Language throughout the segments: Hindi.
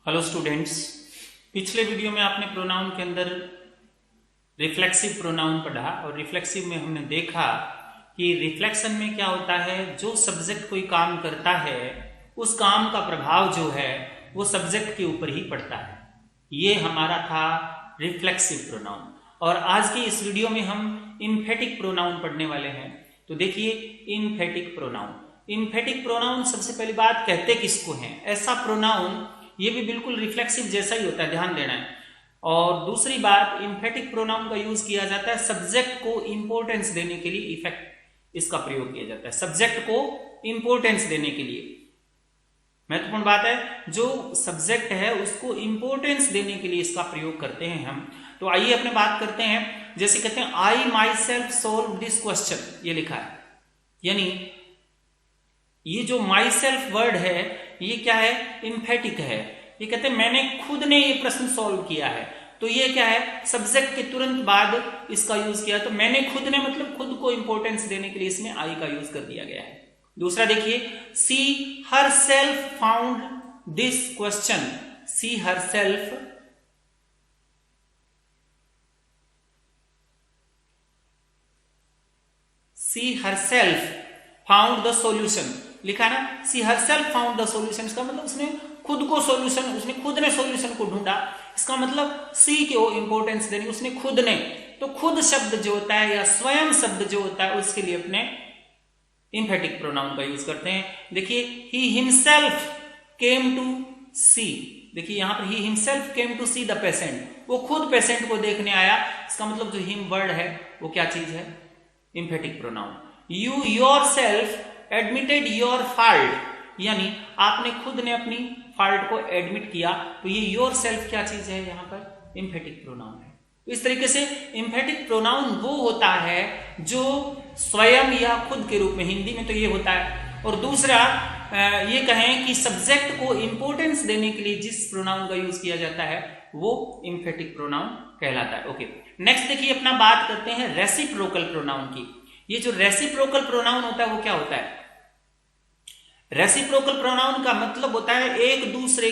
हेलो स्टूडेंट्स, पिछले वीडियो में आपने प्रोनाउन के अंदर रिफ्लेक्सिव प्रोनाउन पढ़ा और रिफ्लेक्सिव में हमने देखा कि रिफ्लेक्शन में क्या होता है, जो सब्जेक्ट कोई काम करता है उस काम का प्रभाव जो है वो सब्जेक्ट के ऊपर ही पड़ता है। ये हमारा था रिफ्लेक्सिव प्रोनाउन और आज की इस वीडियो में हम इम्फेटिक प्रोनाउन पढ़ने वाले हैं। तो देखिए, इम्फेटिक प्रोनाउन, इम्फेटिक प्रोनाउन सबसे पहली बात कहते किसको हैं, ऐसा प्रोनाउन ये भी बिल्कुल रिफ्लेक्सिव जैसा ही होता है, ध्यान देना है। और दूसरी बात, इम्फेटिक प्रोनाउन का यूज किया जाता है सब्जेक्ट को इंपॉर्टेंस देने के लिए, इफेक्ट इसका प्रयोग किया जाता है सब्जेक्ट को इंपॉर्टेंस देने के लिए। महत्वपूर्ण बात है, जो सब्जेक्ट है उसको इंपॉर्टेंस देने के लिए इसका प्रयोग करते हैं हम। तो आइए अपने बात करते हैं। जैसे कहते हैं I myself solve this question, ये लिखा है, यानी ये जो माई सेल्फ वर्ड है ये क्या है, इम्फेटिक है। ये कहते हैं मैंने खुद ने ये प्रश्न सॉल्व किया है। तो ये क्या है, सब्जेक्ट के तुरंत बाद इसका यूज किया। तो मैंने खुद ने मतलब खुद को इंपॉर्टेंस देने के लिए इसमें आई का यूज कर दिया गया है। दूसरा देखिए, she herself found this question, she herself found the solution, लिखा ना, she herself found the solution. इसका मतलब उसने खुद को सॉल्यूशन, उसने खुद ने सॉल्यूशन को ढूंढा। इसका मतलब सी के वो इंपॉर्टेंस देनी, उसने खुद ने। तो खुद शब्द जो होता है या स्वयं शब्द जो होता है उसके लिए अपने इम्फेटिक प्रोनाउन का यूज करते हैं। देखिए, ही हिमसेल्फ केम टू सी, देखिए यहां पर ही himself came to see the patient, वो खुद पेशेंट को देखने आया। इसका मतलब जो हिम वर्ड है वो क्या चीज है, emphatic pronoun. You yourself admitted your fault, यानी आपने खुद ने अपनी फॉल्ट को एडमिट किया। तो ये योर सेल्फ क्या चीज है, यहां पर इम्फेटिक प्रोनाउन है। तो इस तरीके से इम्फेटिक प्रोनाउन वो होता है जो स्वयं या खुद के रूप में, हिंदी में तो ये होता है। और दूसरा ये कहें कि सब्जेक्ट को इंपॉर्टेंस देने के लिए जिस प्रोनाउन का यूज किया जाता है वो इम्फेटिक प्रोनाउन कहलाता है। ओके, नेक्स्ट देखिए, अपना बात करते हैं रेसिप्रोकल प्रोनाउन की। ये जो रेसिप्रोकल प्रोनाउन होता है वो क्या होता है, रेसिप्रोकल प्रोनाउन का मतलब होता है एक दूसरे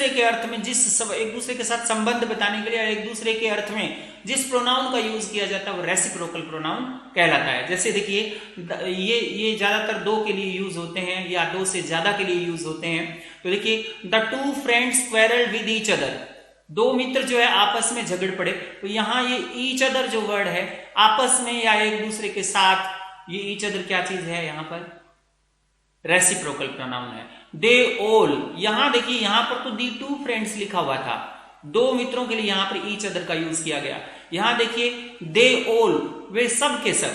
के अर्थ में एक दूसरे के साथ संबंध बताने के लिए एक दूसरे के अर्थ में जिस प्रोनाउन का यूज किया जाता है वो रेसिप्रोकल प्रोनाउन कहलाता है। जैसे देखिए, ये ज्यादातर दो के लिए यूज होते हैं या दो से ज्यादा के लिए यूज होते हैं। तो देखिए, the two friends quarrelled with each other, दो मित्र जो है आपस में झगड़ पड़े। तो यहां ये ईच अदर जो वर्ड है, आपस में या एक दूसरे के साथ, ये ईच अदर क्या चीज है, यहां पर रेसिप्रोकल प्रोनाउन है। दे ऑल, यहां देखिए यहां पर तो दी टू फ्रेंड्स लिखा हुआ था, दो मित्रों के लिए यहां पर ईच अदर का यूज किया गया। यहां देखिए दे ऑल, वे सब के सब,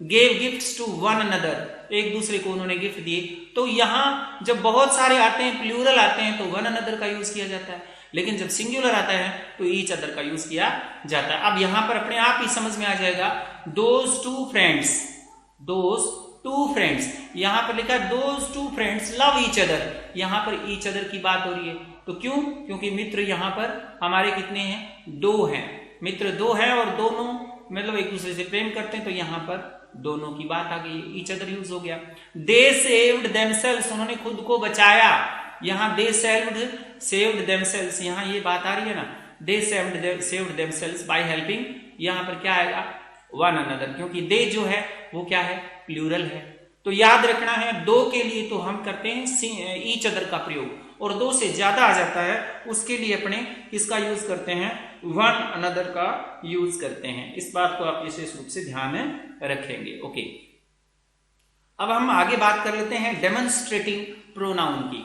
gave gifts to one another, एक दूसरे को उन्होंने गिफ्ट दिए। तो यहां जब बहुत सारे आते हैं, प्लूरल आते हैं, तो वन अनदर का यूज किया जाता है, लेकिन जब सिंगुलर आता है तो ईच अदर का यूज किया जाता है। अब यहां पर अपने आप ही समझ में आ जाएगा, those two friends, those two friends, यहां पर लिखा है those two friends love each other, यहां पर ईच अदर की बात हो रही है। तो क्यों, क्योंकि मित्र यहां पर हमारे कितने हैं, दो हैं, मित्र दो हैं और दोनों मतलब एक दूसरे से प्रेम करते हैं। तो यहां पर दोनों की बात आ गई, ईच अदर यूज हो गया। दे सेव्ड देमसेल्व्स, उन्होंने खुद को बचाया। यहां दे सेव्ड देमसेल्व्स, यहां ये बात आ रही है ना, दे सेव्ड देमसेल्व्स बाय हेल्पिंग, यहां पर क्या आएगा, वन अनदर, क्योंकि दे जो है वो क्या है, प्लूरल है। तो याद रखना है, दो के लिए तो हम करते हैं ईच अदर का प्रयोग, और दो से ज्यादा आ जाता है उसके लिए अपने किसका यूज करते हैं, वन अनदर का यूज करते हैं। इस बात को आप विशेष रूप से ध्यान में रखेंगे। ओके, अब हम आगे बात कर लेते हैं डेमोन्स्ट्रेटिव प्रोनाउन की।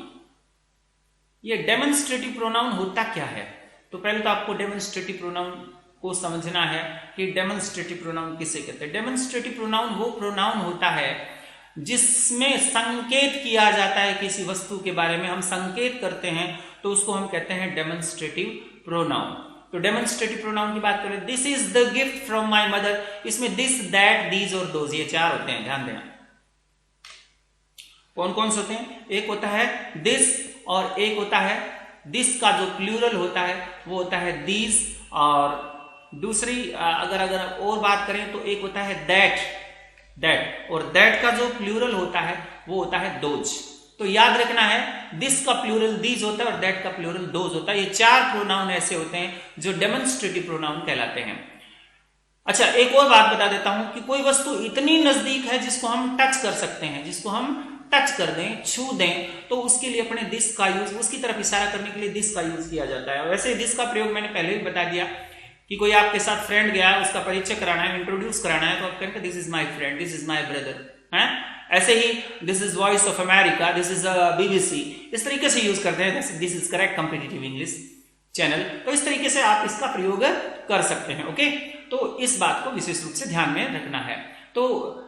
ये डेमोन्स्ट्रेटिव प्रोनाउन होता क्या है, तो पहले तो आपको डेमोन्स्ट्रेटिव प्रोनाउन को समझना है कि डेमोन्स्ट्रेटिव प्रोनाउन किसे कहते हैं। डेमोन्स्ट्रेटिव प्रोनाउन वो प्रोनाउन होता है जिसमें संकेत किया जाता है किसी वस्तु के बारे में, हम संकेत करते हैं, तो उसको हम कहते हैं डेमोन्स्ट्रेटिव प्रोनाउन। तो डेमोन्स्ट्रेटिव प्रोनाउन की बात करें, this is the gift from my mother, इसमें दिस, दैट, दीज और दोज, ये चार होते हैं, ध्यान देना। कौन कौन से होते हैं, एक होता है दिस और एक होता है दिस का जो प्लूरल होता है वो होता है दीज, और दूसरी अगर और बात करें तो एक होता है दैट, और दैट का जो प्लूरल होता है वो होता है दोज। तो याद रखना है दिस का प्लूरल दीज होता है और दैट का प्लूरल दोज होता है। ये 4 प्रोनाउन ऐसे होते हैं जो डेमोन्स्ट्रेटिव प्रोनाउन कहलाते हैं। अच्छा, एक और बात बता देता हूं कि कोई वस्तु इतनी नजदीक है जिसको हम टच कर सकते हैं, जिसको हम टच कर दें, छू दें, तो उसके लिए अपने दिस का यूज, उसकी तरफ इशारा करने के लिए दिस का यूज किया जाता है। वैसे दिस का प्रयोग मैंने पहले भी बता दिया कि कोई आपके साथ फ्रेंड गया, उसका परिचय कराना है, इंट्रोड्यूस कराना है, तो आप कहेंगे this is my friend, this is my brother, है। ऐसे ही this is Voice of America, this is BBC, इस तरीके से यूज करते हैं। This is correct competitive English channel. तो इस तरीके से आप इसका प्रयोग कर सकते हैं। ओके, तो इस बात को विशेष रूप से ध्यान में रखना है। तो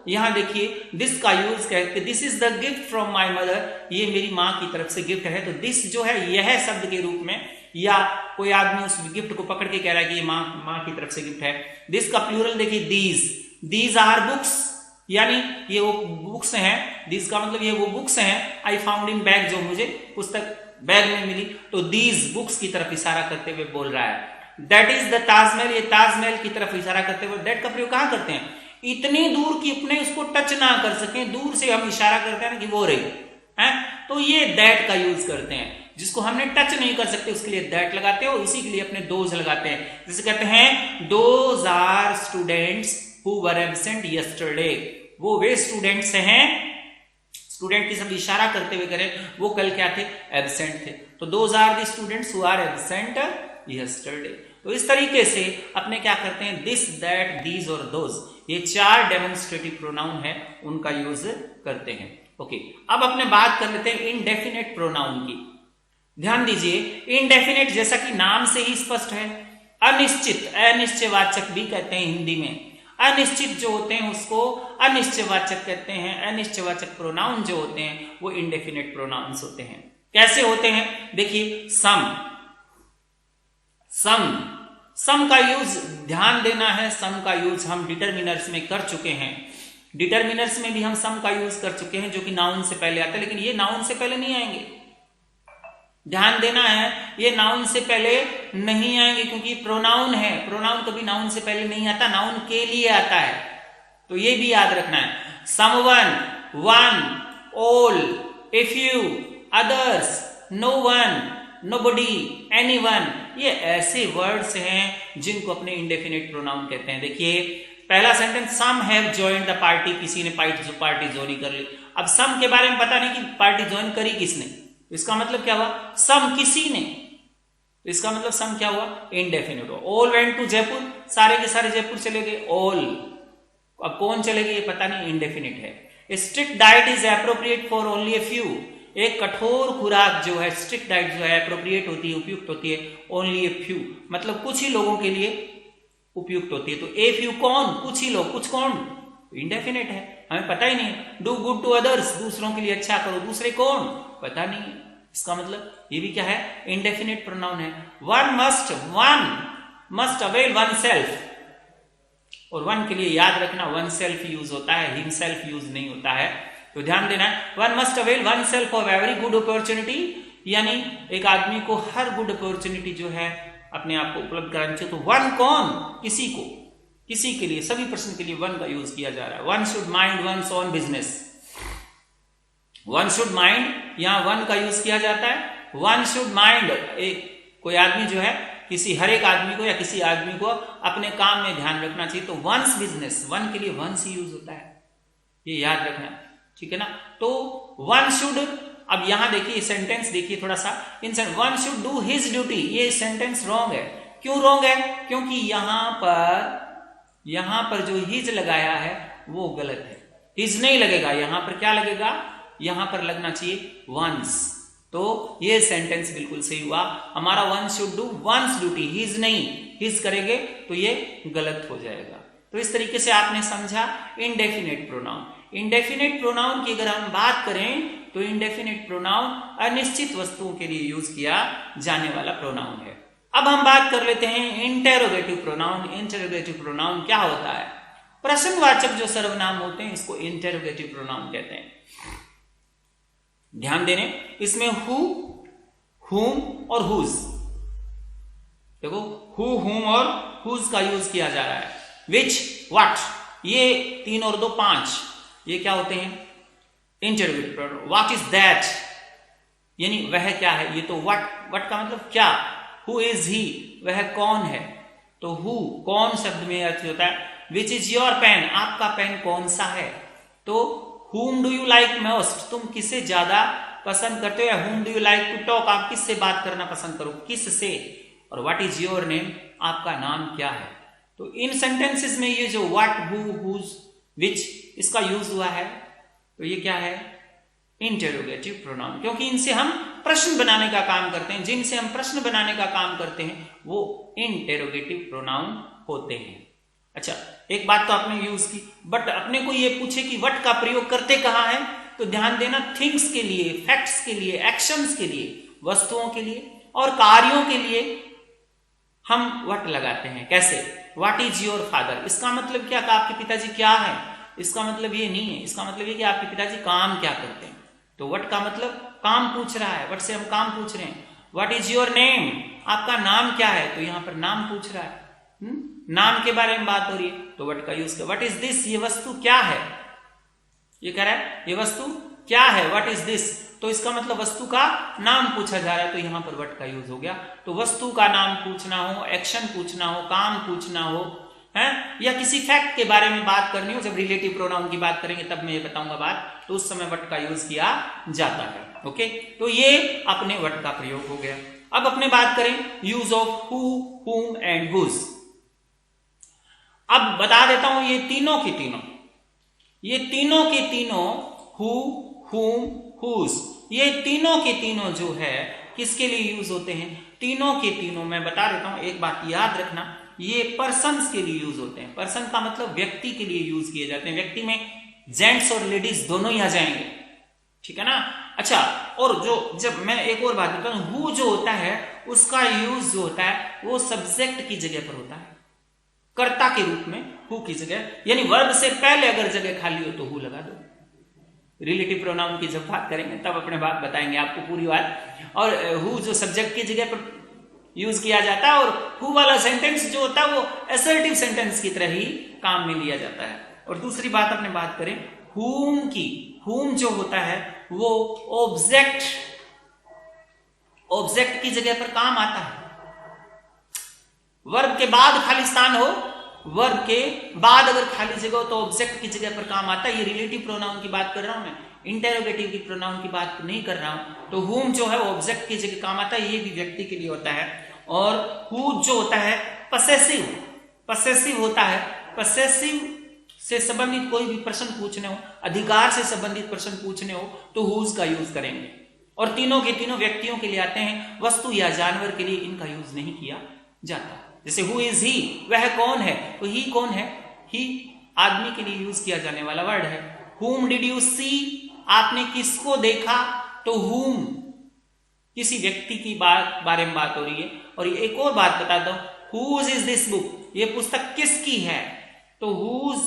यहां देखिए दिस का यूज करके, this is the gift from my mother, ये मेरी मां की तरफ से गिफ्ट है। तो दिस जो है यह शब्द के रूप में, या कोई आदमी उस गिफ्ट को पकड़ के कह रहा है कि ये मां की तरफ से गिफ्ट है। दिस का प्लूरल देखिए दीज आर बुक्स, यानी ये वो बुक्स हैं। दिस का मतलब ये वो बुक्स हैं। आई फाउंड इन बैग, जो मुझे पुस्तक बैग में मिली, तो दीज बुक्स की तरफ इशारा करते हुए बोल रहा है। दैट इज द ताजमहल, ये ताजमहल की तरफ इशारा करते हुए दैट का प्रयोग कहां करते हैं? इतनी दूर की अपने उसको टच ना कर सके, दूर से हम इशारा करते हैं कि वो रही है, तो ये दैट का यूज करते हैं। जिसको हमने टच नहीं कर सकते उसके लिए दैट लगाते हो, इसी के लिए अपने दोज लगाते हैं। जैसे कहते हैं those are students who were absent yesterday, वो वे स्टूडेंट्स हैं, स्टूडेंट की सब इशारा करते हुए करें, वो कल क्या थे? एब्सेंट थे। तो those are the students who are absent yesterday. तो इस तरीके से अपने क्या करते हैं? दिस, दैट, दीज और दोज, ये 4 डेमोन्स्ट्रेटिव प्रोनाउन है, उनका यूज करते हैं। ओके, अब अपने बात कर लेते हैं इनडेफिनेट प्रोनाउन की। ध्यान दीजिए, इनडेफिनेट जैसा कि नाम से ही स्पष्ट है, अनिश्चित, अनिश्चयवाचक भी कहते हैं हिंदी में। अनिश्चित जो होते हैं उसको अनिश्चयवाचक कहते हैं। अनिश्चयवाचक प्रोनाउन जो होते हैं वो इनडेफिनेट प्रोनाउंस होते हैं। कैसे होते हैं? देखिए, सम का यूज ध्यान देना है। सम का यूज हम डिटरमिनर्स में कर चुके हैं। डिटरमिनर्स में भी हम सम का यूज कर चुके हैं, जो कि नाउन से पहले आता है, लेकिन ये नाउन से पहले नहीं आएंगे। ध्यान देना है, ये नाउन से पहले नहीं आएंगे, क्योंकि प्रोनाउन है। प्रोनाउन कभी नाउन से पहले नहीं आता, नाउन के लिए आता है। तो ये भी याद रखना है। Someone, one, all, a few, others, no one, nobody, anyone, ये ऐसे वर्ड्स हैं जिनको अपने इंडेफिनिट प्रोनाउन कहते हैं। देखिए, पहला sentence, some have joined the party, किसी ने पार्टी ज्वाइन कर ली। अब सम के बारे में पता नहीं कि पार्टी ज्वाइन करी किसने, इसका मतलब क्या हुआ? सम किसी ने, इसका मतलब सम क्या हुआ? इनडेफिनिट हुआ। ऑल वेंट टू जयपुर, सारे के सारे जयपुर चले गए, ऑल। अब कौन चले गए ये पता नहीं, इनडेफिनिट है। Strict diet is appropriate for only a few, एक कठोर खुराक जो है, स्ट्रिक्ट डाइट जो है, एप्रोप्रिएट होती है, उपयुक्त होती है, ओनली ए फ्यू, मतलब कुछ ही लोगों के लिए उपयुक्त होती है। तो ए फ्यू कौन? कुछ ही लोग, कुछ कौन? इंडेफिनिट है, हमें पता ही नहीं। डू गुड टू अदर्स, दूसरों के लिए अच्छा करो, दूसरे कौन? पता नहीं। इसका मतलब ये भी क्या है? इंडेफिनिट प्रोनाउन है। One must avail one self, और वन के लिए याद रखना वन सेल्फ यूज होता है, हिमसेल्फ यूज नहीं होता है। तो ध्यान देना है, one must avail one self of every good opportunity, यानी एक आदमी को हर गुड अपॉर्चुनिटी जो है अपने आप को उपलब्ध करानी चाहिए। तो वन कौन? किसी को, किसी के लिए, सभी पर्सन के लिए वन का यूज किया जा रहा है। One should mind one's own business, one should mind, यहां वन का यूज किया जाता है। वन शुड माइंड, एक कोई आदमी जो है, किसी हर एक आदमी को या किसी आदमी को अपने काम में ध्यान रखना चाहिए। तो वंस बिजनेस, वन के लिए वंस ही यूज होता है, ये याद रखना, ठीक है ना। तो वन शुड, अब यहां देखिए सेंटेंस देखिए थोड़ा सा, one should do his duty, ये सेंटेंस रॉन्ग है। क्यों रॉन्ग है? क्योंकि यहां पर जो हिज लगाया है वो गलत है। हिज नहीं लगेगा, यहां पर क्या लगेगा? यहां पर लगना चाहिए वंस। तो ये सेंटेंस बिल्कुल सही हुआ। हमारा one should do once duty, his नहीं, हिज करेंगे तो ये गलत हो जाएगा। तो इस तरीके से आपने समझा इनडेफिनेट प्रोनाउन। इनडेफिनेट प्रोनाउन की अगर हम बात करें तो इनडेफिनेट प्रोनाउन अनिश्चित वस्तुओं के लिए यूज किया जाने वाला प्रोनाउन है। अब हम बात कर लेते हैं इंटेरोगेटिव प्रोनाउन। इंटेरोगेटिव प्रोनाउन क्या होता है? प्रश्नवाचक जो सर्वनाम होते हैं इसको इंटेरोगेटिव प्रोनाउन कहते हैं। ध्यान देने, इसमें हु, हुम और हुज, देखो हु, हुम और हुज का यूज किया जा रहा है। विच, व्हाट, ये 3 और 2 5, ये क्या होते हैं? Interrogative pronoun. What is that, यानी वह क्या है। ये तो व्हाट का मतलब क्या। हु इज ही, वह कौन है। तो हु कौन शब्द में अर्थ होता है। विच इज योर पेन, आपका पेन कौन सा है। तो whom do you like most, तुम किसे ज्यादा पसंद करते हो। या whom do you like to talk, आप किससे बात करना पसंद करो, किस से। और what is your name, आपका नाम क्या है। तो इन सेंटेंसेस में ये जो what, who, whose, which इसका यूज हुआ है, तो ये क्या है, इंटेरोगेटिव प्रोनाउन। क्योंकि इनसे हम प्रश्न बनाने का काम करते हैं, जिनसे हम प्रश्न बनाने का काम करते हैं वो इंटेरोगेटिव प्रोनाउन होते हैं। अच्छा, एक बात तो आपने यूज की, बट अपने को ये पूछे कि वट का प्रयोग करते कहां है, तो ध्यान देना थिंग्स के लिए, फैक्ट्स के लिए, एक्शंस के लिए, वस्तुओं के लिए और कार्यों के लिए हम वट लगाते हैं। कैसे, व्हाट इज योर फादर, इसका मतलब क्या, आपके पिताजी क्या है। इसका मतलब ये नहीं है, इसका मतलब ये कि आपके पिताजी काम क्या करते हैं। तो वट का मतलब काम पूछ रहा है, वट से हम काम पूछ रहे हैं। व्हाट इज योर नेम, आपका नाम क्या है, तो यहां पर नाम पूछ रहा है, नाम के बारे में बात हो रही है, तो वट का यूज कर। व्हाट इज दिस, ये वस्तु क्या है, ये कह रहा है ये वस्तु क्या है, व्हाट इज दिस, तो इसका मतलब वस्तु का नाम पूछा जा रहा है, तो यहां पर वट का यूज हो गया। तो वस्तु का नाम पूछना हो, एक्शन पूछना हो, काम पूछना हो है, या किसी फैक्ट के बारे में बात करनी हो, जब रिलेटिव प्रोनाउन की बात करेंगे तब मैं ये बताऊंगा बात, तो उस समय वट का यूज किया जाता है। ओके, तो ये अपने वट का प्रयोग हो गया। अब अपने बात करें use of who, whom and whose. अब बता देता हूं ये तीनों के तीनों हु, हुम, हुज, ये तीनों के तीनों जो है किसके लिए यूज होते हैं। तीनों के तीनों मैं बता देता हूं, एक बात याद रखना, ये पर्सन्स के लिए यूज होते हैं। पर्सन का मतलब व्यक्ति के लिए यूज किए जाते हैं। व्यक्ति में जेंट्स और लेडीज दोनों ही आ जाएंगे, ठीक है ना। अच्छा, और जो जब मैं एक और बात बताता हूं, हु जो होता है उसका यूज जो होता है वो सब्जेक्ट की जगह पर होता है, कर्ता के रूप में हु की जगह, यानी वर्ब से पहले अगर जगह खाली हो तो हु लगा दो। रिलेटिव प्रोनाउन की जब बात करेंगे तब अपने बात बताएंगे आपको पूरी बात। और हु जो सब्जेक्ट की जगह पर यूज किया जाता है, और हु वाला सेंटेंस जो होता है वो असर्टिव सेंटेंस की तरह ही काम में लिया जाता है। और दूसरी बात अपने बात करें हुम की, हुम जो होता है वो ऑब्जेक्ट की जगह पर काम आता है। वर्ब के बाद खाली स्थान हो, वर्ब के बाद अगर खाली जगह हो तो ऑब्जेक्ट की जगह पर काम आता है। ये रिलेटिव प्रोनाउन की बात कर रहा हूं मैं, इंटेरोगेटिव की प्रोनाउन की बात नहीं कर रहा हूं। तो हुम जो है वो ऑब्जेक्ट की जगह काम आता है, ये भी व्यक्ति के लिए होता है। और हु जो होता है पसेसिव होता है। पसेसिव से संबंधित कोई भी प्रश्न पूछने हो, अधिकार से संबंधित प्रश्न पूछने हो तो हुज का यूज करेंगे। और तीनों के तीनों व्यक्तियों के लिए आते हैं, वस्तु या जानवर के लिए इनका यूज नहीं किया जाता। जैसे हु इज ही, वह कौन है, तो ही कौन है, ही आदमी के लिए यूज किया जाने वाला वर्ड है। हुम डिड यू सी, आपने किसको देखा, तो हुम किसी व्यक्ति की बारे में बात हो रही है। और एक और बात बताता हूं, हुज इज दिस बुक, ये पुस्तक किसकी है, तो हुज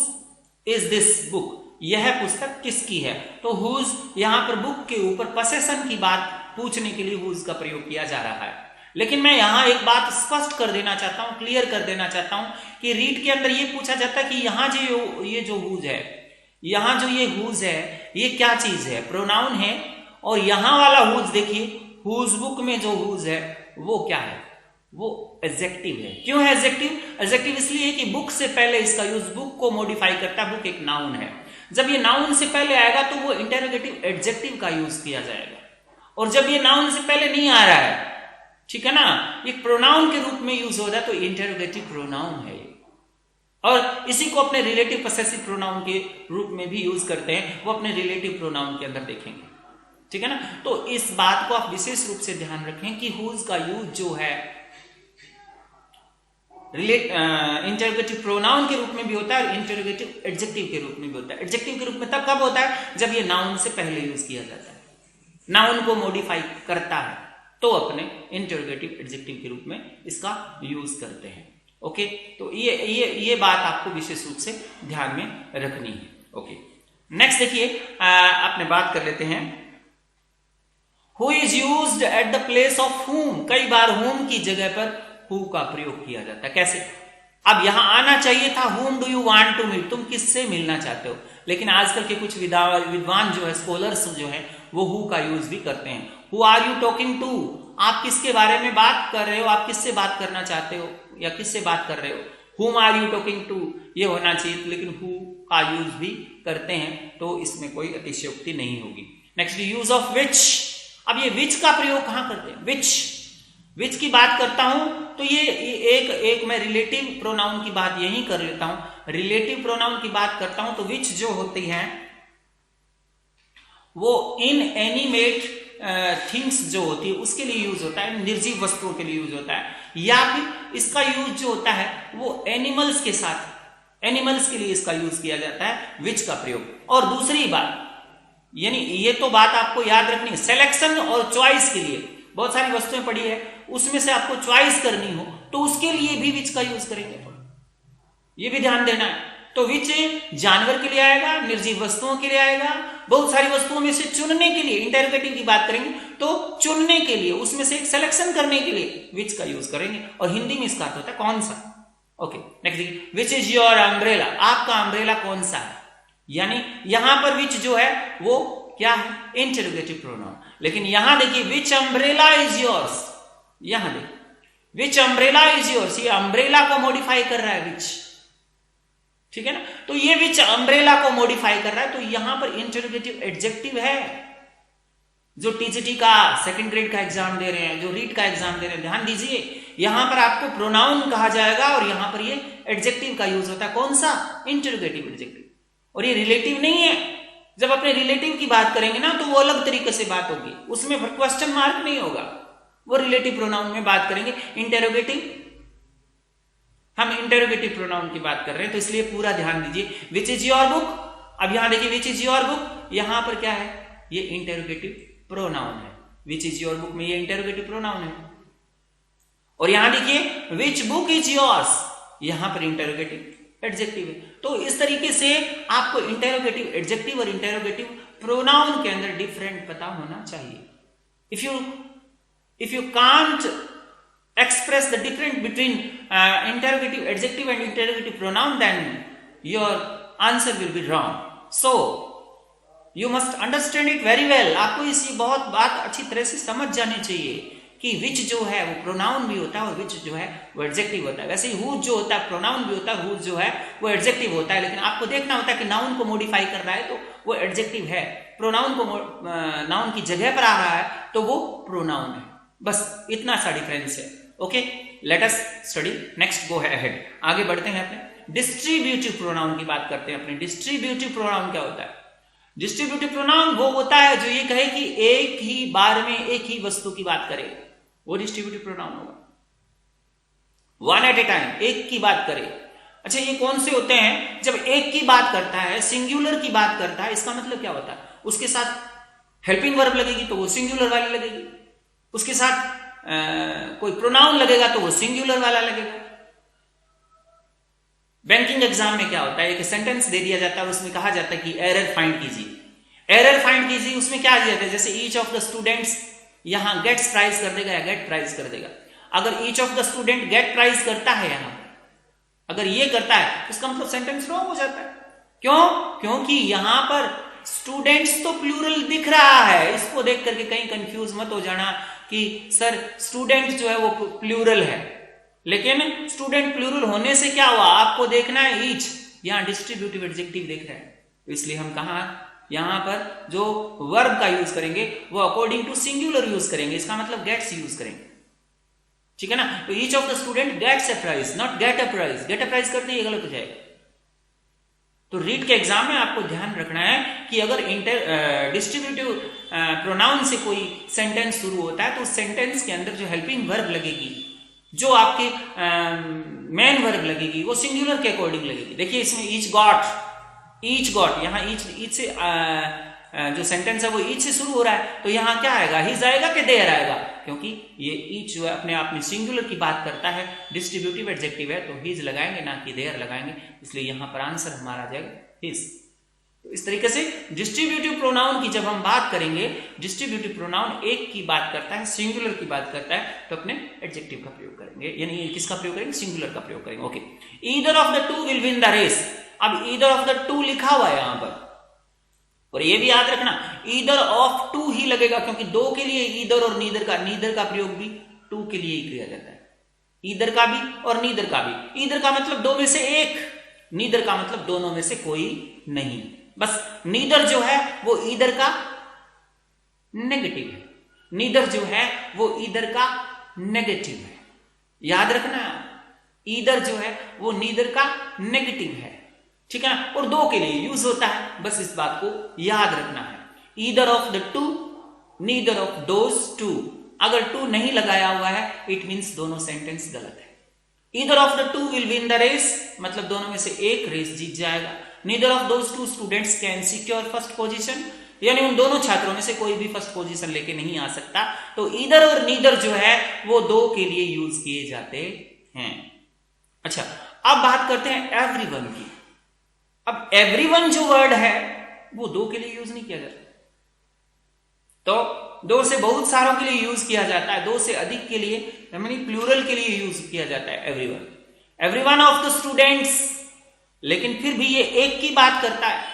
इज दिस बुक, यह पुस्तक किसकी है। तो हुज यहां पर बुक के ऊपर पसेशन की बात पूछने के लिए हुज का प्रयोग किया जा रहा है। लेकिन मैं यहां एक बात स्पष्ट कर देना चाहता हूं, क्लियर कर देना चाहता हूं कि रीड के अंदर यह पूछा जाता है कि यहां जो ये जो हुज है, यहां जो ये हुज है ये क्या चीज है, प्रोनाउन है। और यहां वाला हुज देखिए, हुज बुक में जो हुज है वो क्या है, वो एडजेक्टिव है। क्यों है एडजेक्टिव? एडजेक्टिव इसलिए कि बुक से पहले इसका यूज बुक को मॉडिफाई करता है। बुक एक नाउन है, जब ये नाउन से पहले आएगा तो वो इंटेरोगेटिव एडजेक्टिव का यूज किया जाएगा। और जब ये नाउन से पहले नहीं आ रहा है, ठीक है ना, एक प्रोनाउन के रूप में यूज हो रहा है, तो इंटेरोगेटिव प्रोनाउन है। और इसी को अपने रिलेटिव पसेसिव प्रोनाउन के रूप में भी यूज करते हैं, वो अपने रिलेटिव प्रोनाउन के अंदर देखेंगे, ठीक है ना। तो इस बात को आप विशेष रूप से ध्यान रखें कि हुज का यूज जो है इंटेरोगेटिव प्रोनाउन के रूप में भी होता है और इंटेरोगेटिव एडजेक्टिव के रूप में भी होता है। एडजेक्टिव के रूप में तब कब होता है, जब ये नाउन से पहले यूज किया जाता है, नाउन को मॉडिफाई करता है, तो अपने इंटेरोगेटिव एडजेक्टिव के रूप में इसका यूज करते हैं। ओके, तो ये बात आपको विशेष रूप से ध्यान में रखनी है। ओके, नेक्स्ट देखिए, अपने बात कर लेते हैं who is used at the place of हुम। कई बार हुम की जगह पर हु का प्रयोग किया जाता है। कैसे? अब यहां आना चाहिए था whom do you want to meet, तुम किससे मिलना चाहते हो, लेकिन आजकल के कुछ विद्वान जो है, स्कॉलर्स जो है, वो हु का यूज भी करते हैं। Who are you talking to, आप किसके बारे में बात कर रहे हो, आप किससे बात करना चाहते हो या किससे बात कर रहे हो। हुम आर यू टॉकिंग टू ये होना चाहिए, लेकिन हु का यूज भी करते हैं, तो इसमें कोई अतिशयोक्ति नहीं होगी। Next, use of which. अब ये विच का प्रयोग कहां करते हैं? विच की बात करता हूं तो ये एक मैं रिलेटिव प्रोनाउन की बात यही कर लेता हूं। रिलेटिव प्रोनाउन की बात करता हूं तो विच जो होती है वो इन एनिमेट थिंग्स जो होती है उसके लिए यूज होता है, निर्जीव वस्तुओं के लिए यूज होता है, या फिर इसका यूज जो होता है वो एनिमल्स के साथ, एनिमल्स के लिए इसका यूज किया जाता है विच का प्रयोग। और दूसरी बात, यानी ये तो बात आपको याद रखनी है, सिलेक्शन और चॉइस के लिए बहुत सारी वस्तुएं पड़ी है, उसमें से आपको चॉइस करनी हो तो उसके लिए भी विच का यूज करेंगे, ये भी ध्यान देना है। तो विच जानवर के लिए आएगा, निर्जीव वस्तुओं के लिए आएगा, बहुत सारी वस्तुओं में से चुनने के लिए, इंटरोगेटिव की बात करेंगे तो चुनने के लिए, उसमें से एक सिलेक्शन करने के लिए विच का यूज करेंगे। और हिंदी में इसका अर्थ होता है कौन सा। Okay, next, which is your umbrella, आपका अम्ब्रेला कौन सा है। यानी यहां पर विच जो है वो क्या है? Interrogative pronoun. लेकिन यहां देखिए, विच अम्ब्रेला इज योर्स, यहां देखिए विच अम्ब्रेला इज योर्स, ये अम्ब्रेला को मॉडिफाई कर रहा है विच, ठीक है ना। तो ये विच अम्ब्रेला को मॉडिफाई कर रहा है, तो यहां पर इंटरोगेटिव एडजेक्टिव है। जो टीजीटी का सेकंड ग्रेड का एग्जाम दे रहे हैं, जो रीट का एग्जाम दे रहे हैं, ध्यान दीजिए, यहां पर आपको प्रोनाउन कहा जाएगा और यहां पर ये एडजेक्टिव का यूज होता है। कौन सा? Interrogative adjective. और ये रिलेटिव नहीं है। जब अपने रिलेटिव की बात करेंगे ना तो वो अलग तरीके से बात होगी, उसमें क्वेश्चन मार्क नहीं होगा, वो रिलेटिव प्रोनाउन में बात करेंगे। इंटरोगेटिव, हम इंटरोगेटिव प्रोनाउन की बात कर रहे हैं, तो इसलिए पूरा ध्यान दीजिए। विच इज योर बुक, अब यहां देखिए विच इज योर बुक, यहां पर क्या है? ये इंटरोगेटिव प्रोनाउन है। विच इज योर बुक में ये इंटरोगेटिव प्रोनाउन है। और यहां देखिए विच बुक इज योर्स, यहां पर इंटरोगेटिव एडजेक्टिव है। तो इस तरीके से आपको इंटरोगेटिव एडजेक्टिव और इंटरोगेटिव प्रोनाउन के अंदर डिफरेंट पता होना चाहिए। If you can't express the difference between interrogative adjective and interrogative pronoun, then your answer will be wrong. So you must understand it very well. आपको इसी बहुत बात अच्छी तरह से समझ जानी चाहिए कि विच जो है वो प्रोनाउन भी होता है और विच जो है वो एडजेक्टिव होता है। वैसे ही हुज जो होता है प्रोनाउन भी होता है, हुज जो है वो एडजेक्टिव होता है। लेकिन आपको देखना होता है कि नाउन को मॉडिफाई कर रहा है तो वो एडजेक्टिव है, प्रोनाउन को नाउन की जगह पर आ रहा है तो वो प्रोनाउन है। बस इतना सा डिफरेंस है। Okay, let us study next, go ahead, आगे बढ़ते हैं अपने डिस्ट्रीब्यूटिव प्रोनाउन की बात करते हैं। अपने डिस्ट्रीब्यूटिव प्रोनाउन क्या होता है? डिस्ट्रीब्यूटिव प्रोनाउन वो होता है जो ये कहे कि एक ही बार में एक ही वस्तु की बात करे, वो डिस्ट्रीब्यूटिव प्रोनाउन होगा। वन एट ए टाइम, एक की बात करे। अच्छा, ये कौन से होते हैं? जब एक की बात करता है, सिंगुलर की बात करता है, इसका मतलब क्या होता है? उसके साथ हेल्पिंग वर्ब लगेगी तो वो सिंगुलर वाली लगेगी, उसके साथ कोई प्रोनाउन लगेगा तो वो सिंगुलर वाला लगेगा। बैंकिंग एग्जाम में क्या होता है? एक सेंटेंस दे दिया जाता है और उसमें कहा जाता है कि एरर फाइंड कीजिए। एरर फाइंड कीजिए, उसमें क्या दिया जाता है? जैसे ईच ऑफ द स्टूडेंट्स, यहां गेट्स प्राइज कर देगा या गेट प्राइज कर देगा। अगर each of the student get prize करता है, यहां अगर ये करता है, उसका मतलब सेंटेंस रॉन्ग हो जाता है। क्यों? क्योंकि यहां पर स्टूडेंट्स तो प्लूरल दिख रहा है, इसको देख करके कहीं कंफ्यूज मत हो जाना कि सर स्टूडेंट जो है वो प्लूरल है, लेकिन स्टूडेंट प्लूरल होने से क्या हुआ? आपको देखना है ईच, यहां डिस्ट्रीब्यूटिव एडजेक्टिव देख रहे हैं, तो इसलिए हम कहा यहां पर जो वर्ब का यूज करेंगे वो अकॉर्डिंग टू सिंगुलर यूज करेंगे, इसका मतलब गेट्स यूज करेंगे, ठीक है ना। तो each of the student gets a prize, not get a prize. Get a prize करते ही गलत हो जाएगा। तो रीड के एग्जाम में आपको ध्यान रखना है कि अगर डिस्ट्रीब्यूटिव प्रोनाउन से कोई सेंटेंस शुरू होता है तो उस सेंटेंस के अंदर जो हेल्पिंग वर्ब लगेगी, जो आपके मेन वर्ब लगेगी, वो सिंगुलर के अकॉर्डिंग लगेगी। देखिए इसमें ईच गॉट, यहाँ ईच से जो सेंटेंस है वो ईच से शुरू हो रहा है, तो यहाँ क्या आएगा? हिज आएगा कि देयर आएगा? क्योंकि ये ईच जो है अपने आप में सिंगुलर की बात करता है, डिस्ट्रीब्यूटिव एडजेक्टिव है, तो हिज लगाएंगे ना कि देयर लगाएंगे, इसलिए यहाँ पर आंसर हमारा आ जाएगा हिज। तो इस तरीके से डिस्ट्रीब्यूटिव प्रोनाउन की जब हम बात करेंगे, डिस्ट्रीब्यूटिव प्रोनाउन एक की बात करता है, सिंगुलर की बात करता है, तो अपने एडजेक्टिव का प्रयोग करेंगे, यानी किसका प्रयोग करेंगे, सिंगुलर का प्रयोग करेंगे। Okay, either of the two will win the race. अब ईदर ऑफ द टू लिखा हुआ है यहां पर, और ये भी याद रखना ईदर ऑफ टू ही लगेगा, क्योंकि दो के लिए ईदर और नीदर का प्रयोग भी टू के लिए ही किया जाता है। ईदर का भी और नीदर का भी। ईदर का मतलब दो में से एक, नीदर का मतलब दोनों में से कोई नहीं। बस नीदर जो है वो ईदर का नेगेटिव है, नीदर जो है वो ईदर का नेगेटिव है, याद रखना। ईदर जो है वो नीदर का नेगेटिव है, ठीक है ना, और दो के लिए यूज होता है, बस इस बात को याद रखना है। Either of the to, neither of those to. अगर टू नहीं लगाया हुआ है इट मींस दोनों सेंटेंस गलत है। Either of the two will win the race मतलब दोनों में से एक रेस जीत जाएगा। Neither of those two students can secure first position, यानी उन दोनों छात्रों में से कोई भी फर्स्ट पोजीशन लेके नहीं आ सकता। तो ईदर और नीदर जो है वो दो के लिए यूज किए जाते हैं। अच्छा, अब बात करते हैं एवरीवन की। अब एवरीवन जो वर्ड है वो दो के लिए यूज नहीं किया जाता, तो दो से बहुत सारों के लिए यूज किया जाता है, दो से अधिक के लिए यानी प्लूरल के लिए यूज किया जाता है everyone. Everyone of the students, लेकिन फिर भी ये एक की बात करता है,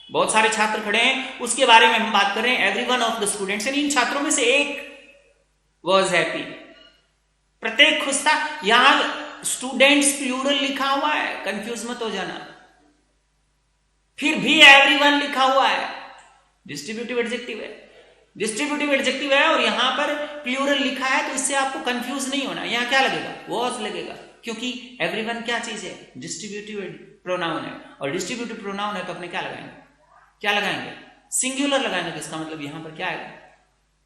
बहुत सारे छात्र खड़े हैं उसके बारे में हम बात कर रहे हैं। एवरीवन ऑफ द स्टूडेंट्स यानी इन छात्रों में से एक वाज हैप्पी, प्रत्येक खुश था। यहां स्टूडेंट्स प्लूरल लिखा हुआ है, कंफ्यूज मत हो जाना। फिर भी एवरीवन लिखा हुआ है, डिस्ट्रीब्यूटिव एडजेक्टिव है, डिस्ट्रीब्यूटिव एडजेक्टिव है और यहां पर प्लूरल लिखा है, तो इससे आपको कंफ्यूज नहीं होना। यहां क्या लगेगा, वॉज लगेगा, क्योंकि एवरीवन क्या चीज है, डिस्ट्रीब्यूटिव प्रोनाउन है, और डिस्ट्रीब्यूटिव प्रोनाउन है तो अपने क्या लगाएंगे, सिंगुलर लगाएंगे, तो इसका मतलब यहां पर क्या आएगा,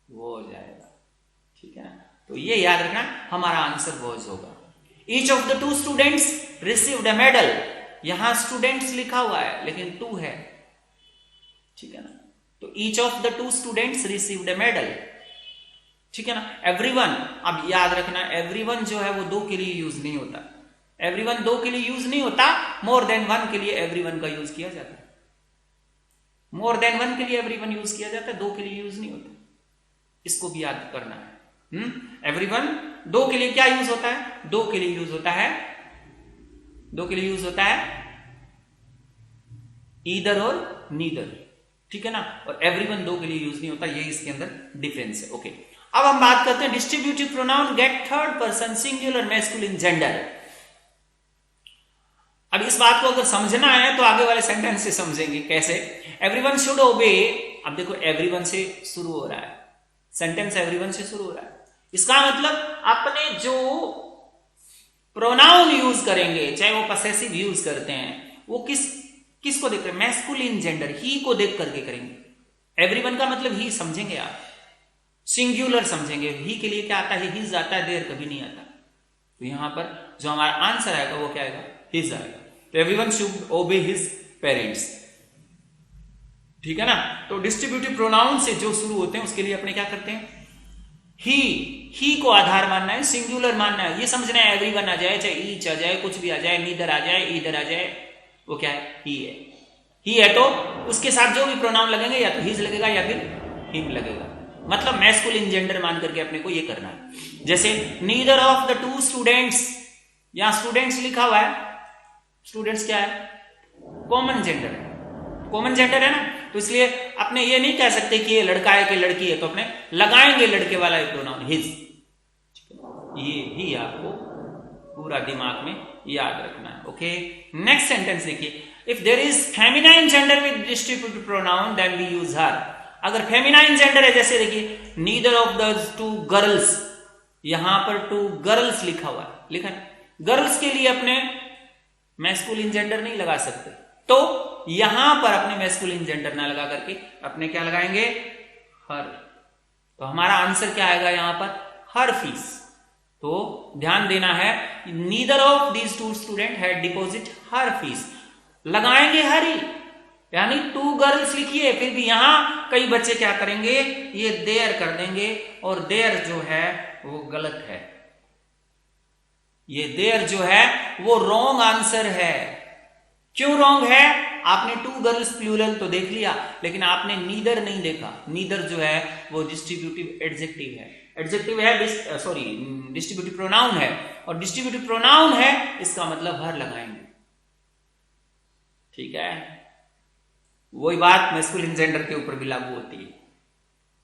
वॉज आएगा, ठीक है ना। तो ये याद रखना हमारा आंसर वॉज होगा। Each of the to students received a medal, यहां स्टूडेंट्स लिखा हुआ है लेकिन टू है, ठीक है ना, तो each of the to students received a medal, ठीक है ना। एवरीवन, अब याद रखना एवरीवन जो है वो दो के लिए यूज नहीं होता, एवरीवन दो के लिए यूज नहीं होता, मोर देन वन के लिए एवरीवन का यूज किया जाता है, मोर देन वन के लिए एवरीवन यूज किया जाता है, दो के लिए यूज नहीं होता, इसको भी याद करना है। एवरीवन दो के लिए क्या यूज होता है, दो के लिए यूज होता है, दो के लिए यूज होता है ईदर और नीदर, ठीक है ना, और एवरीवन दो के लिए यूज नहीं होता, ये इसके अंदर डिफरेंस है। ओके, अब हम बात करते हैं distributive pronoun get third person singular masculine gender. अब इस बात को अगर समझना है तो आगे वाले सेंटेंस से समझेंगे कैसे। एवरीवन शुड ओबे, अब देखो एवरीवन से शुरू हो रहा है सेंटेंस, एवरीवन से शुरू हो रहा है, इसका मतलब अपने जो प्रोनाउन यूज करेंगे, चाहे वो पसेसिव यूज करते हैं, वो किसको देख कर, मैस्कुलिन जेंडर, ही को देख करके करेंगे। एवरीवन का मतलब ही समझेंगे आप, सिंगुलर समझेंगे। ही के लिए क्या आता है, हिज आता है, देयर कभी नहीं आता। तो यहां पर जो हमारा आंसर आएगा वो क्या आएगा, हिज आएगा। तो एवरीवन शुड ओबे हिज पेरेंट्स, ठीक है ना। तो डिस्ट्रीब्यूटिव प्रोनाउन से जो शुरू होते हैं उसके लिए अपने क्या करते हैं, ही को आधार मानना है, सिंगुलर मानना है, ये समझना है। एवरीवन आ जाए, चाहे ईच आ जाए, कुछ भी आ जाए, नीदर आ जाए, ईदर आ जाए, वो क्या है, ही है। ही है तो उसके साथ जो भी प्रोनाउन लगेंगे या तो हिज लगेगा या फिर हिम लगेगा, मतलब मैस्कुलिन जेंडर मान करके अपने को ये करना है। जैसे neither of the to students, यहां स्टूडेंट्स लिखा हुआ है, स्टूडेंट्स क्या है, कॉमन जेंडर है, कॉमन जेंडर है ना, तो इसलिए अपने ये नहीं कह सकते कि ये लड़का है कि लड़की है, तो अपने लगाएंगे लड़के वाला प्रोनाउन हिज। ये ही आपको पूरा दिमाग में याद रखना है। ओके, नेक्स्ट सेंटेंस देखिए, if there is feminine gender with distributive pronoun then we use her. अगर फेमिनाइन जेंडर है, जैसे देखिए neither of the two girls, यहां पर टू गर्ल्स लिखा हुआ है, लिखा है, गर्ल्स के लिए अपने मैस्कुलिन जेंडर नहीं लगा सकते, तो यहां पर अपने मैस्कुलिन जेंडर ना लगा करके अपने क्या लगाएंगे, हर। तो हमारा आंसर क्या आएगा यहां पर, हर फीस। तो ध्यान देना है, neither of these two student had deposit her fees, लगाएंगे हर ही, यानी टू गर्ल्स लिखिए, फिर भी यहां कई बच्चे क्या करेंगे, ये देयर कर देंगे, और देयर जो है वो गलत है, ये देयर जो है वो रॉन्ग आंसर है। क्यों रॉन्ग है? आपने टू गर्ल्स प्लूरल तो देख लिया, लेकिन आपने नीदर नहीं देखा। नीदर जो है वो डिस्ट्रीब्यूटिव एडजेक्टिव है, एडजेक्टिव है, सॉरी डिस्ट्रीब्यूटिव प्रोनाउन है, और डिस्ट्रीब्यूटिव प्रोनाउन है इसका मतलब हर लगाएंगे। ठीक है, वही बात मैस्कुलिन जेंडर के ऊपर भी लागू होती है,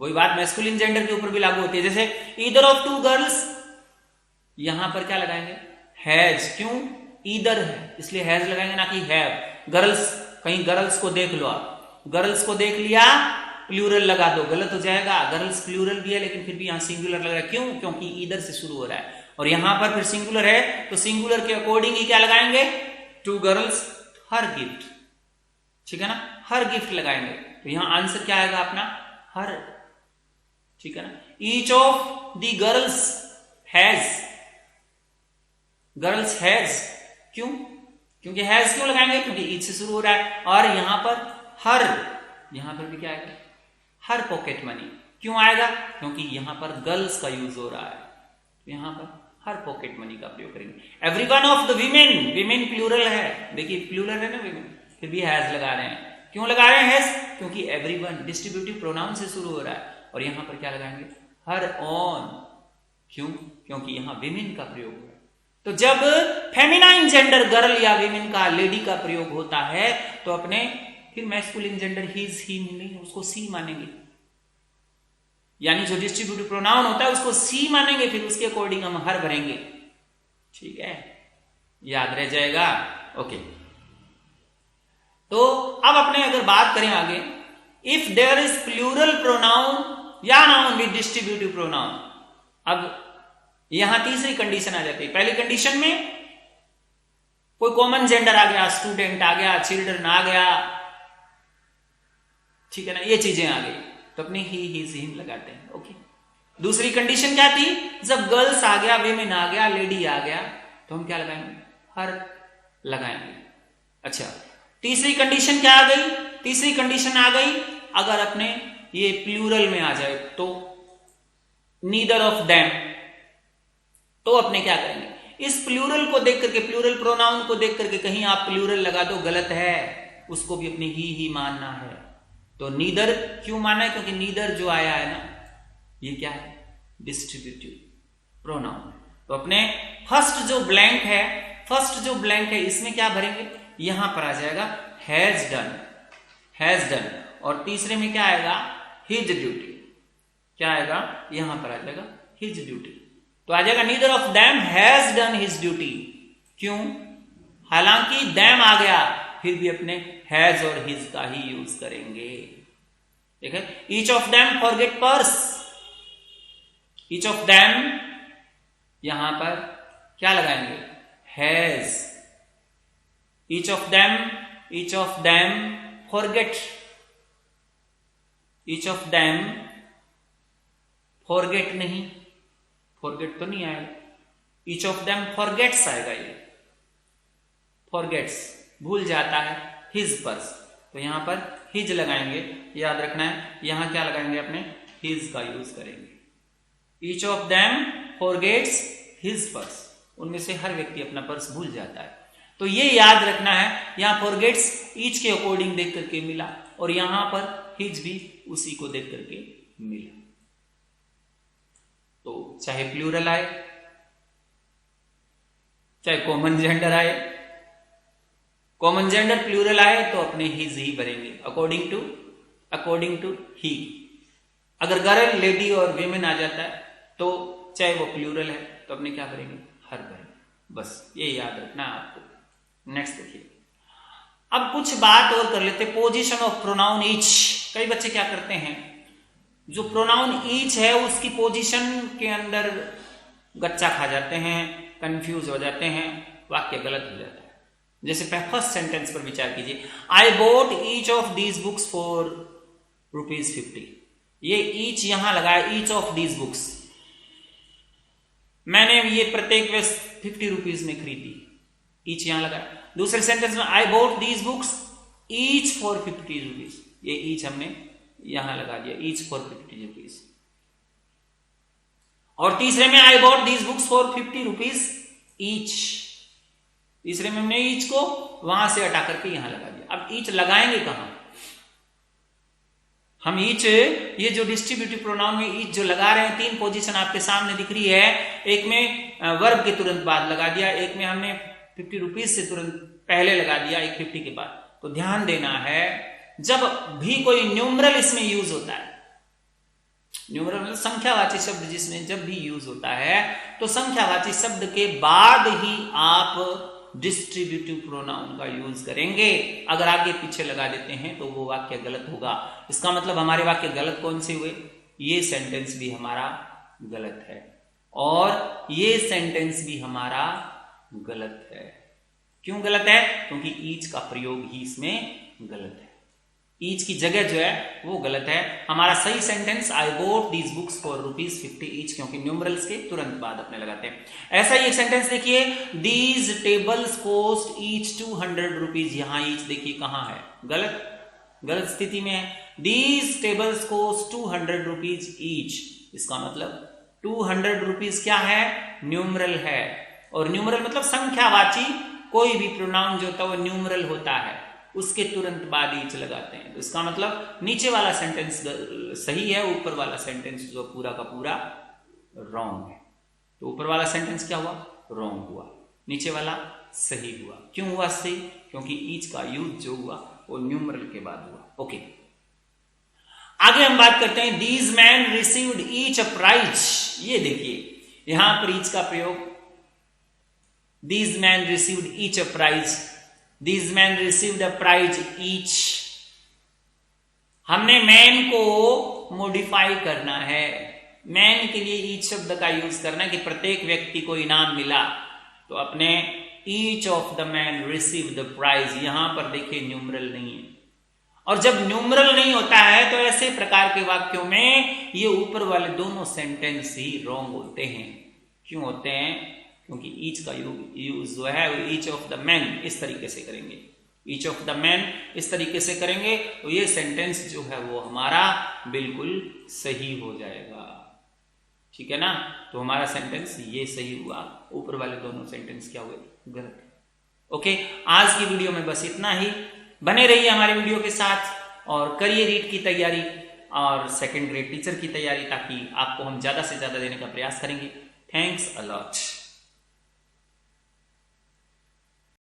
वही बात मैस्कुलिन जेंडर के ऊपर भी लागू होती है। जैसे ईदर ऑफ टू गर्ल्स, यहां पर क्या लगाएंगे? हैज। क्यों? ईदर है इसलिए हैज लगाएंगे, ना कि हैव। गर्ल्स, कहीं गर्ल्स को देख लो आप, गर्ल्स को देख लिया, प्लूरल लगा दो, गलत हो जाएगा। गर्ल्स प्लूरल भी है लेकिन फिर भी यहां सिंगुलर लग रहा है। क्यों? क्योंकि ईदर से शुरू हो रहा है, और यहां पर फिर सिंगुलर है, तो सिंगुलर के अकॉर्डिंग ही क्या लगाएंगे? Two girls her gift. ठीक है ना, हर गिफ्ट लगाएंगे, तो यहां आंसर क्या आएगा अपना? हर। ठीक है ना, each of the girls has, girls has. क्यों? क्योंकि हैज क्यों लगाएंगे? क्योंकि ईच से शुरू हो रहा है, और यहां पर हर, यहां पर भी क्या आएगा? हर पॉकेट मनी। क्यों आएगा? क्योंकि यहां पर गर्ल्स का यूज हो रहा है, तो यहां पर हर पॉकेट मनी का प्रयोग करेंगे। Every one of the women, women plural है, देखिए प्लूरल है ना वीमेन, फिर भी हैज लगा रहे हैं। क्यों लगा रहे हैं हैज? क्योंकि एवरीवन डिस्ट्रीब्यूटिव प्रोनाउन से शुरू हो रहा है, और यहां पर क्या लगाएंगे? Her on. क्यों? क्योंकि यहां विमेन का प्रयोग हो रहा है। तो जब फेमिनाइन जेंडर गर्ल या विमेन का, लेडी का प्रयोग होता है, तो अपने फिर मैस्कुलिन जेंडर हिज, ही नहीं, उसको सी मानेंगे, यानी जो डिस्ट्रीब्यूटिव प्रोनाउन होता है उसको सी मानेंगे, फिर उसके अकॉर्डिंग हम हर भरेंगे। ठीक है, याद रह जाएगा। ओके, तो अब अपने अगर बात करें आगे, if there is plural pronoun या नाउन विद डिस्ट्रीब्यूटिव प्रोनाउन, अब यहां तीसरी कंडीशन आ जाती है। पहली कंडीशन में कोई कॉमन जेंडर आ गया, स्टूडेंट आ गया, चिल्ड्रन आ गया, ठीक है ना, ये चीजें आ गई, तो अपने ही हिज, हिम लगाते हैं। ओके, दूसरी कंडीशन क्या थी? जब गर्ल्स आ गया, विमेन आ गया, लेडी आ गया, तो हम क्या लगाएंगे? हर लगाएंगे। अच्छा, तीसरी कंडीशन क्या आ गई? तीसरी कंडीशन आ गई अगर अपने ये प्लूरल में आ जाए, तो नीदर ऑफ देम, तो अपने क्या करेंगे? इस प्लूरल को देख करके, प्लूरल प्रोनाउन को देख करके कहीं आप प्लूरल लगा दो, गलत है, उसको भी अपने ही मानना है। तो नीदर क्यों माना है? क्योंकि नीदर जो आया है ना, ये क्या है? Distributive pronoun. तो अपने फर्स्ट जो ब्लैंक है, फर्स्ट जो ब्लैंक है, इसमें क्या भरेंगे? यहां पर आ जाएगा हैज डन, हैज डन, और तीसरे में क्या आएगा? His duty. क्या आएगा? यहां पर आ जाएगा हिज ड्यूटी, तो आ जाएगा neither of them has done his duty. क्यों? हालांकि देम आ गया, फिर भी अपने हैज और हिज का ही यूज करेंगे। ठीक है, each of them forget purse, each of them, यहां पर क्या लगाएंगे? Has. Each of them, each of them forget, each of them forget नहीं, फॉरगेट तो नहीं आएगा, ईच ऑफ देम फॉरगेट्स आएगा, ये फॉरगेट्स, भूल जाता है, हिज पर्स, तो यहां पर हिज लगाएंगे, याद रखना है, यहां क्या लगाएंगे? अपने हिज का यूज करेंगे। Each of them forgets his purse, उनमें से हर व्यक्ति अपना पर्स भूल जाता है, तो ये याद रखना है। यहां फॉरगेट्स ईच के अकॉर्डिंग देख करके मिला, और यहां पर हिज भी उसी को देख करके मिला। तो चाहे प्लूरल आए, चाहे कॉमन जेंडर आए, कॉमन जेंडर प्लूरल आए, तो अपने हिज ही भरेंगे, अकॉर्डिंग टू ही। अगर गर्ल, लेडी और विमेन आ जाता है, तो चाहे वो प्लूरल है, तो अपने क्या भरेंगे? हर भरेंगे। बस ये याद रखना है आपको। नेक्स्ट देखिए, अब कुछ बात और कर लेते, पोजीशन ऑफ प्रोनाउन ईच। कई बच्चे क्या करते हैं, जो प्रोनाउन ईच है उसकी पोजीशन के अंदर गच्चा खा जाते हैं, कंफ्यूज हो जाते हैं, वाक्य गलत हो जाता है। जैसे फर्स्ट सेंटेंस पर विचार कीजिए, I bought each of these books for ₹50। ये ईच यहां लगाया, ईच ऑफ दीज बुक्स, मैंने ये प्रत्येक वे 50 रुपीज में खरीदी, ईच यहां लगाया। दूसरे सेंटेंस में I bought these books each for 50 rupees, ये ईच हमने यहां लगा दिया, ईच फॉर 50 रुपीज। और तीसरे में I bought these books for 50 rupees each, तीसरे में हमने ईच को वहां से हटा करके यहां लगा दिया। अब ईच लगाएंगे कहां? हम ईच, ये जो डिस्ट्रीब्यूटिव प्रोनाउन में ईच जो लगा रहे हैं, 3 पोजीशन आपके सामने दिख रही है। एक में वर्ब के तुरंत बाद लगा दिया, एक में हमने 50 रुपीज से तुरंत पहले लगा दिया, एक 50 के बाद। तो ध्यान देना है, जब भी कोई न्यूमरल इसमें यूज होता है, न्यूमरल मतलब संख्यावाची शब्द जिसमें जब भी यूज होता है, तो संख्यावाची शब्द के बाद ही आप डिस्ट्रीब्यूटिव प्रोनाउन का यूज करेंगे। अगर आगे पीछे लगा देते हैं तो वो वाक्य गलत होगा। इसका मतलब हमारे वाक्य गलत कौन से हुए? ये सेंटेंस भी हमारा गलत है और ये सेंटेंस भी हमारा गलत है। क्यों गलत है? क्योंकि ईच का प्रयोग ही इसमें गलत है। ईच की जगह जो है वो गलत है। हमारा सही sentence, I bought these books for ₹50 each, क्योंकि न्यूमरल्स के तुरंत बाद अपने लगाते हैं। ऐसा ही एक सेंटेंस देखिए, दीज टेबल्स कॉस्ट ईच ₹200। यहां ईच देखिए कहां है? गलत स्थिति में है। दीज टेबल्स कॉस्ट ₹200 ईच, इसका मतलब ₹200 क्या है? न्यूमरल है। और न्यूमरल मतलब संख्यावाची कोई भी प्रोनाउन जो होता है वो न्यूमरल होता है, उसके तुरंत बाद ईच लगाते हैं। तो इसका मतलब नीचे वाला सेंटेंस सही है, ऊपर वाला सेंटेंस जो पूरा का पूरा रॉन्ग है। तो ऊपर वाला सेंटेंस क्या हुआ? रॉन्ग हुआ। नीचे वाला सही हुआ। क्यों हुआ सही? क्योंकि ईच का यूज जो हुआ वो न्यूमरल के बाद हुआ। ओके, आगे हम बात करते हैं। These man received each a prize. ये देखिए यहां पर ईच का प्रयोग, these man received each a prize, These men received a prize each। हमने मैन को मॉडिफाई करना है। मैन के लिए ईच शब्द का यूज करना है कि प्रत्येक व्यक्ति को इनाम मिला। तो अपने each of the man receive the prize, यहां पर देखिए न्यूमरल नहीं है। और जब न्यूमरल नहीं होता है तो ऐसे प्रकार के वाक्यों में ये ऊपर वाले दोनों सेंटेंस ही रॉन्ग होते हैं। क्यों होते हैं? क्योंकि ईच का यूज जो है वो ईच ऑफ द मैन इस तरीके से करेंगे, ईच ऑफ द मैन इस तरीके से करेंगे तो ये सेंटेंस जो है वो हमारा बिल्कुल सही हो जाएगा। ठीक है ना? तो हमारा सेंटेंस ये सही हुआ, ऊपर वाले दोनों सेंटेंस क्या हुए? गलत। ओके, आज की वीडियो में बस इतना ही। बने रहिए हमारे वीडियो के साथ और करिए रीट की तैयारी और सेकेंड ग्रेड टीचर की तैयारी, ताकि आपको हम ज्यादा से ज्यादा देने का प्रयास करेंगे। Thanks a lot.